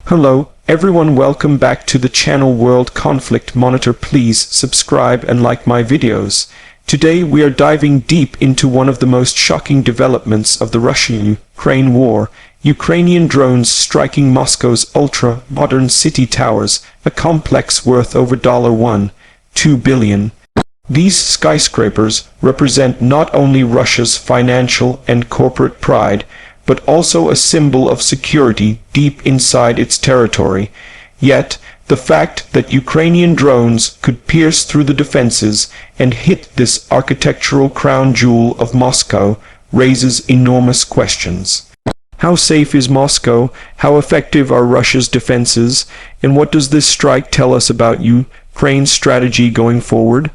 Hello, everyone, welcome back to the channel World Conflict Monitor. Please subscribe and like my videos. Today we are diving deep into one of the most shocking developments of the Russia-Ukraine war, Ukrainian drones striking Moscow's ultra-modern city towers, a complex worth over $1.2 billion. These skyscrapers represent not only Russia's financial and corporate pride, but also a symbol of security deep inside its territory. Yet, the fact that Ukrainian drones could pierce through the defenses and hit this architectural crown jewel of Moscow raises enormous questions. How safe is Moscow? How effective are Russia's defenses? And what does this strike tell us about Ukraine's strategy going forward?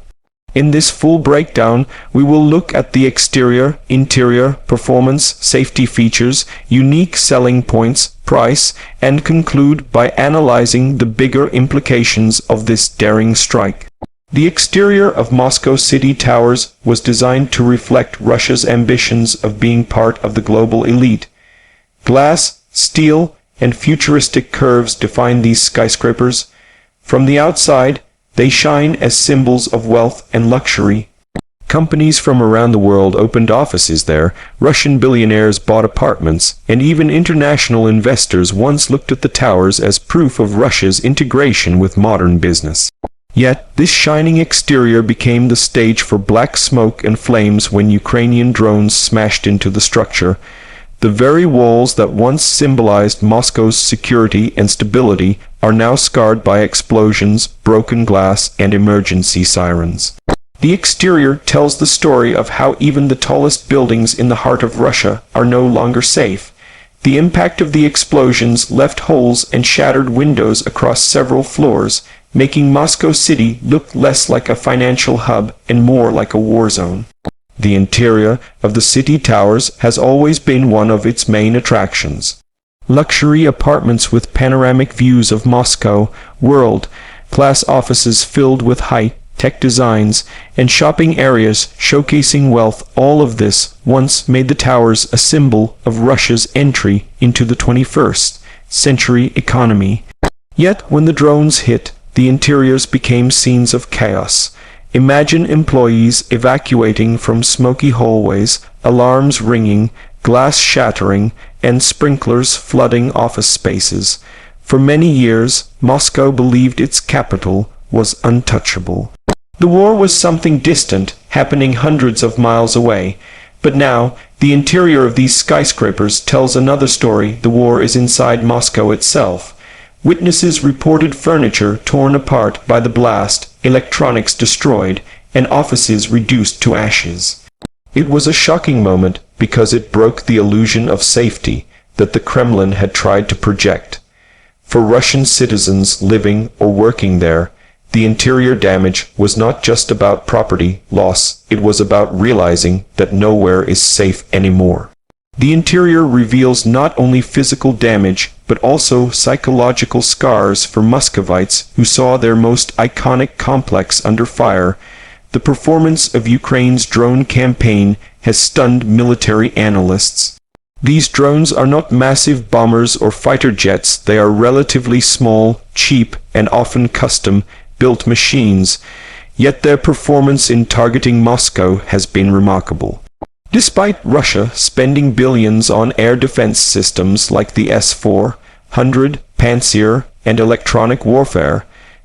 In this full breakdown, we will look at the exterior, interior, performance, safety features, unique selling points, price, and conclude by analyzing the bigger implications of this daring strike. The exterior of Moscow city towers was designed to reflect Russia's ambitions of being part of the global elite. Glass, steel, and futuristic curves define these skyscrapers. From the outside, they shine as symbols of wealth and luxury. Companies from around the world opened offices there, Russian billionaires bought apartments, and even international investors once looked at the towers as proof of Russia's integration with modern business. Yet, this shining exterior became the stage for black smoke and flames when Ukrainian drones smashed into the structure. The very walls that once symbolized Moscow's security and stability are now scarred by explosions, broken glass, and emergency sirens. The exterior tells the story of how even the tallest buildings in the heart of Russia are no longer safe. The impact of the explosions left holes and shattered windows across several floors, making Moscow City look less like a financial hub and more like a war zone. The interior of the city towers has always been one of its main attractions. Luxury apartments with panoramic views of Moscow, world-class offices filled with high-tech designs, and shopping areas showcasing wealth, all of this once made the towers a symbol of Russia's entry into the 21st century economy. Yet when the drones hit, the interiors became scenes of chaos. Imagine employees evacuating from smoky hallways, alarms ringing, glass shattering, and sprinklers flooding office spaces. For many years, Moscow believed its capital was untouchable. The war was something distant, happening hundreds of miles away. But now, the interior of these skyscrapers tells another story. The war is inside Moscow itself. Witnesses reported furniture torn apart by the blast, electronics destroyed, and offices reduced to ashes. It was a shocking moment because it broke the illusion of safety that the Kremlin had tried to project. For Russian citizens living or working there, the interior damage was not just about property loss, it was about realizing that nowhere is safe anymore. The interior reveals not only physical damage, but also psychological scars for Muscovites who saw their most iconic complex under fire. The performance of Ukraine's drone campaign has stunned military analysts. These drones are not massive bombers or fighter jets, they are relatively small, cheap, and often custom-built machines, yet their performance in targeting Moscow has been remarkable. Despite Russia spending billions on air defense systems like the S-400, Pantsir, and electronic warfare,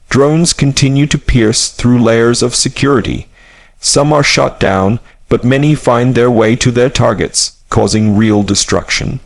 drones continue to pierce through layers of security. Some are shot down, but many find their way to their targets, causing real destruction.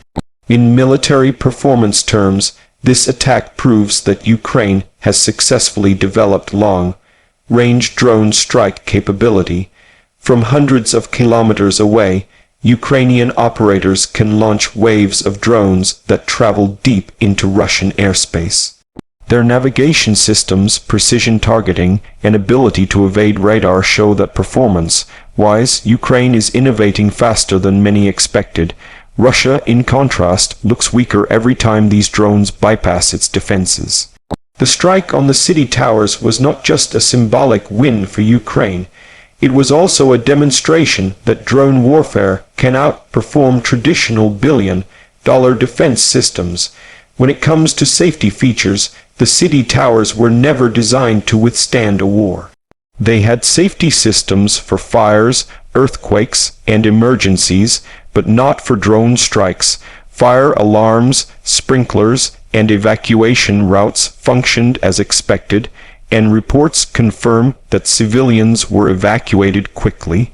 In military performance terms, this attack proves that Ukraine has successfully developed long-range drone strike capability. From hundreds of kilometers away, Ukrainian operators can launch waves of drones that travel deep into Russian airspace. Their navigation systems, precision targeting, and ability to evade radar show that performance-wise, Ukraine is innovating faster than many expected. Russia, in contrast, looks weaker every time these drones bypass its defenses. The strike on the city towers was not just a symbolic win for Ukraine. It was also a demonstration that drone warfare can outperform traditional billion-dollar defense systems. When it comes to safety features, the city towers were never designed to withstand a war. They had safety systems for fires, earthquakes, and emergencies, but not for drone strikes. Fire alarms, sprinklers, and evacuation routes functioned as expected, and reports confirm that civilians were evacuated quickly.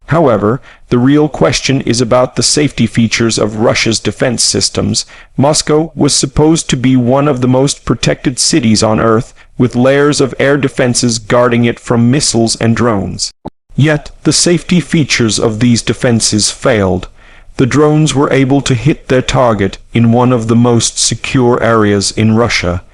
However, the real question is about the safety features of Russia's defense systems. Moscow was supposed to be one of the most protected cities on Earth, with layers of air defenses guarding it from missiles and drones. Yet, the safety features of these defenses failed. The drones were able to hit their target in one of the most secure areas in Russia.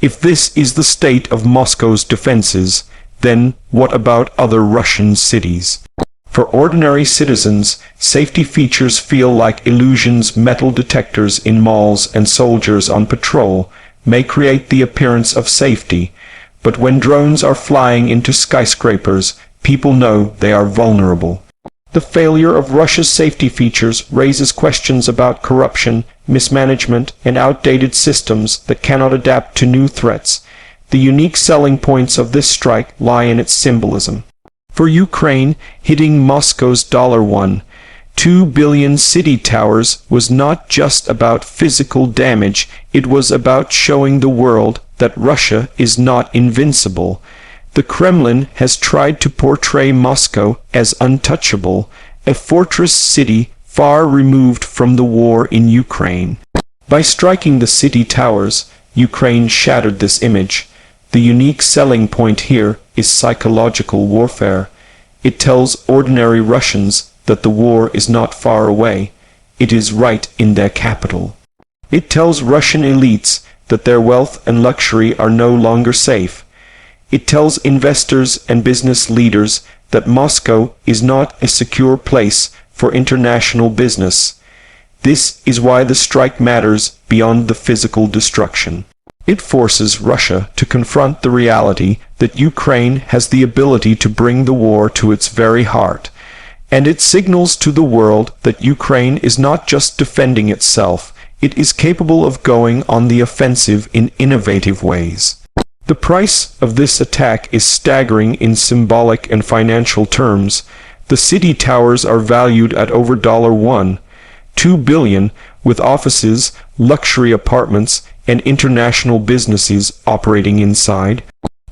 If this is the state of Moscow's defenses, then what about other Russian cities? For ordinary citizens, safety features feel like illusions. Metal detectors in malls and soldiers on patrol may create the appearance of safety, but when drones are flying into skyscrapers, people know they are vulnerable. The failure of Russia's safety features raises questions about corruption, mismanagement, and outdated systems that cannot adapt to new threats. The unique selling points of this strike lie in its symbolism. For Ukraine, hitting Moscow's $1.2 billion city towers was not just about physical damage, it was about showing the world that Russia is not invincible. The Kremlin has tried to portray Moscow as untouchable, a fortress city far removed from the war in Ukraine. By striking the city towers, Ukraine shattered this image. The unique selling point here is psychological warfare. It tells ordinary Russians that the war is not far away. It is right in their capital. It tells Russian elites that their wealth and luxury are no longer safe. It tells investors and business leaders that Moscow is not a secure place for international business. This is why the strike matters beyond the physical destruction. It forces Russia to confront the reality that Ukraine has the ability to bring the war to its very heart, and it signals to the world that Ukraine is not just defending itself, it is capable of going on the offensive in innovative ways. The price of this attack is staggering in symbolic and financial terms. The city towers are valued at over $1.2 billion, with offices, luxury apartments, and international businesses operating inside.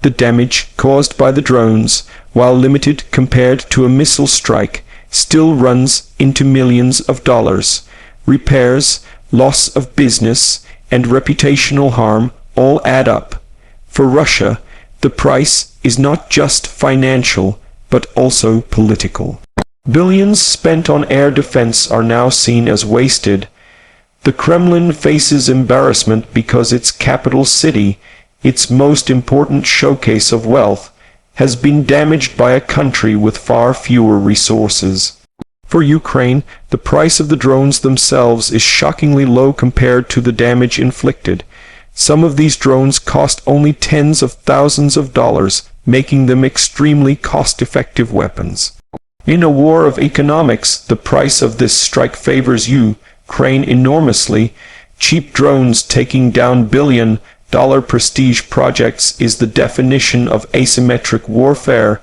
The damage caused by the drones, while limited compared to a missile strike, still runs into millions of dollars. Repairs, loss of business, and reputational harm all add up. For Russia, the price is not just financial, but also political. Billions spent on air defense are now seen as wasted. The Kremlin faces embarrassment because its capital city, its most important showcase of wealth, has been damaged by a country with far fewer resources. For Ukraine, the price of the drones themselves is shockingly low compared to the damage inflicted. Some of these drones cost only tens of thousands of dollars, making them extremely cost-effective weapons. In a war of economics, the price of this strike favors Ukraine enormously. Cheap drones taking down billion-dollar prestige projects is the definition of asymmetric warfare.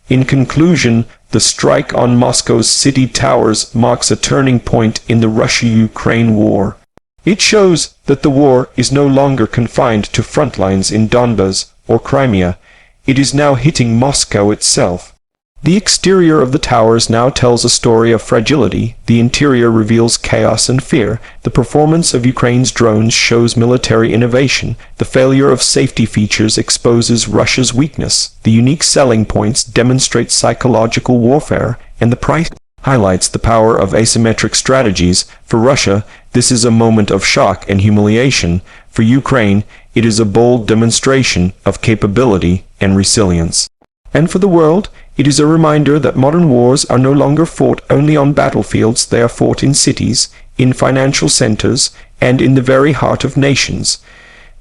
In conclusion, the strike on Moscow's city towers marks a turning point in the Russia-Ukraine war. It shows that the war is no longer confined to front lines in Donbas or Crimea. It is now hitting Moscow itself. The exterior of the towers now tells a story of fragility. The interior reveals chaos and fear. The performance of Ukraine's drones shows military innovation. The failure of safety features exposes Russia's weakness. The unique selling points demonstrate psychological warfare, and the price highlights the power of asymmetric strategies. For Russia, this is a moment of shock and humiliation. For Ukraine, it is a bold demonstration of capability and resilience. And for the world, it is a reminder that modern wars are no longer fought only on battlefields. They are fought in cities, in financial centers, and in the very heart of nations.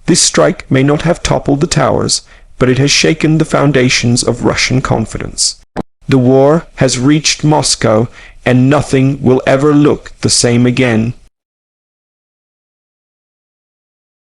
This strike may not have toppled the towers, but it has shaken the foundations of Russian confidence. The war has reached Moscow, and nothing will ever look the same again.